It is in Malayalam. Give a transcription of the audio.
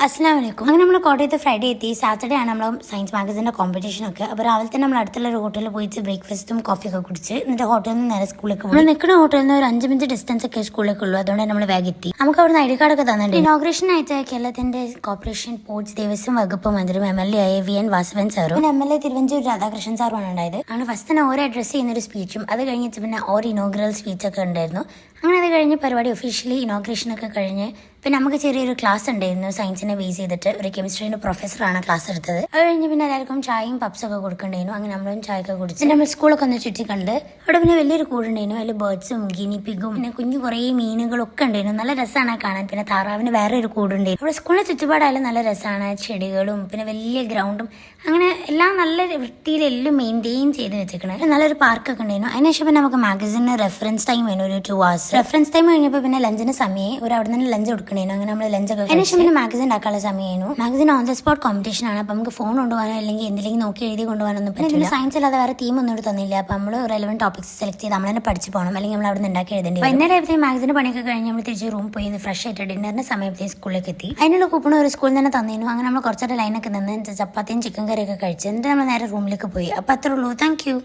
അസ്സലാമലൈക്കും. അങ്ങനെ നമ്മൾ കോട്ടയത്ത് ഫ്രൈഡേ എത്തി. സാറ്റർഡേ ആണ് നമ്മൾ സയൻസ് മാഗസിൻ്റെ കോമ്പറ്റീഷനൊക്കെ. അപ്പോൾ രാവിലെ തന്നെ നമ്മൾ അടുത്തുള്ള ഒരു ഹോട്ടലിൽ പോയിട്ട് ബ്രേക്ക്ഫാസ്റ്റും കോഫിയൊക്കെ കുടിച്ച് എന്നിട്ട് ഹോട്ടലിൽ നിന്ന് നേരെ സ്കൂളിലേക്ക് പോയി. നിൽക്കുന്ന ഹോട്ടലിൽ നിന്ന് ഒരു 5 മിനിറ്റ് ഡിസ്റ്റൻസ് ഒക്കെ സ്കൂളിലേക്ക് ഉള്ളൂ. അതുകൊണ്ട് നമ്മൾ വേഗം എത്തി. നമുക്ക് അവിടെ നിന്ന് ID കാർഡൊക്കെ തന്നിട്ടുണ്ട്. ഇനോഗ്രേഷൻ ആയിട്ട് കേരളത്തിന്റെ കോർപ്പറേഷൻ പോർട്സ് ദേവസ്വം വകുപ്പ് മന്ത്രിയും MLA ആയ VN വാസവൻ സാറും പിന്നെ MLA തിരുവഞ്ചൂർ രാധാകൃഷ്ണൻ സാറുമാണ് ഉണ്ടായത്. അങ്ങനെ ഫസ്റ്റ് തന്നെ ഓരോ അഡ്രസ്സ് ചെയ്യുന്നൊരു സ്പീച്ചും അത് കഴിഞ്ഞിട്ട് പിന്നെ ഓരോ ഇനോഗ്രൽ സ്പീച്ചൊക്കെ ഉണ്ടായിരുന്നു. അങ്ങനെ അത് കഴിഞ്ഞ് പരിപാടി ഒഫീഷ്യലി ഇനോഗ്രേഷനൊക്കെ കഴിഞ്ഞ് പിന്നെ നമുക്ക് ചെറിയൊരു ക്ലാസ് ഉണ്ടായിരുന്നു. സയൻസിനെ ബേസ് ചെയ്തിട്ട് ഒരു കെമിസ്ട്രീൻ്റെ പ്രൊഫസറാണ് ക്ലാസ് എടുത്തത്. അത് കഴിഞ്ഞ് പിന്നെ എല്ലാവർക്കും ചായയും പപ്സൊക്കെ കൊടുക്കണ്ടായിരുന്നു. അങ്ങനെ നമ്മളും ചായയൊക്കെ കുടിച്ച് നമ്മൾ സ്കൂളൊക്കെ ഒന്ന് ചുറ്റി കണ്ട് അവിടെ പിന്നെ വലിയൊരു കൂടുണ്ടായിരുന്നു. അതിൽ ബേർഡ്സും ഗിനിപ്പിഗും പിന്നെ കുഞ്ഞു കുറേ മീനുകളൊക്കെ ഉണ്ടായിരുന്നു. നല്ല രസമാണ് കാണാൻ. പിന്നെ താറാവിന് വേറെ ഒരു കൂടുണ്ടായിരുന്നു. അവിടെ സ്കൂളിലെ ചുറ്റുപാടായാലും നല്ല രസമാണ്. ചെടികളും പിന്നെ വലിയ ഗ്രൗണ്ടും അങ്ങനെ എല്ലാം നല്ല വൃത്തിയിൽ എല്ലാം മെയിൻറ്റെയിൻ ചെയ്ത് വെച്ചിരിക്കണേ. നല്ലൊരു പാർക്കൊക്കെ ഉണ്ടായിരുന്നു. അതിനുശേഷം പിന്നെ നമുക്ക് മാഗസിന് റെഫറൻസ് ടൈം വേണം ഒരു 2 hours. റെഫറൻസ് ടൈം കഴിഞ്ഞപ്പോൾ പിന്നെ ലഞ്ചിന് സമയം ഒരു അവിടെ നിന്ന് ലഞ്ച് കൊടുക്കണേനു. അങ്ങനെ നമ്മൾ ലഞ്ചൊക്കെ അതിനുശേഷം പിന്നെ മാഗസിൻ ഉണ്ടാക്കാനുള്ള സമയമായിരുന്നു. Magazine on the spot competition ആണ്. അപ്പോൾ നമുക്ക് ഫോൺ കൊണ്ടുപോകാനോ അല്ലെങ്കിൽ എന്തെങ്കിലും നോക്കി എഴുതി കൊണ്ടുപോകാനൊന്നും പറ്റില്ല. സയൻസ് അല്ലാതെ വേറെ ടീം ഒന്നും തന്നില്ല. അപ്പോൾ നമ്മൾ റെലവെന്റ് ടോപ്പിക്സ് സെലക്ട് ചെയ്ത് നമ്മൾ തന്നെ പഠിച്ചു പോകണം. അല്ലെങ്കിൽ നമ്മൾ അവിടെ നിന്ന് ഉണ്ടാക്കി എഴുതേണ്ടി വരും. വൈകുന്നേരം മാഗസിന്റെ പണിയൊക്കെ കഴിഞ്ഞ് നമ്മൾ തിരിച്ച് റൂം പോയി ഫ്രഷ് ആയിട്ട് ഡിന്നറിന്റെ സമയത്തേക്ക് സ്കൂളിലേക്ക് എത്തി. അതിനുള്ള കൂപ്പൺ ഒരു സ്കൂളിൽ തന്നെ തന്നിരുന്നു. അങ്ങനെ നമ്മൾ കുറച്ചൊരു ലൈനൊക്കെ നിന്ന് ചപ്പാത്തിയും ചിക്കൻ കറിയൊക്കെ കഴിച്ച് എന്നിട്ട് നമ്മൾ നേരെ റൂമിലേക്ക് പോയി. അപ്പോൾ അത്രേ ഉള്ളൂ. Thank you.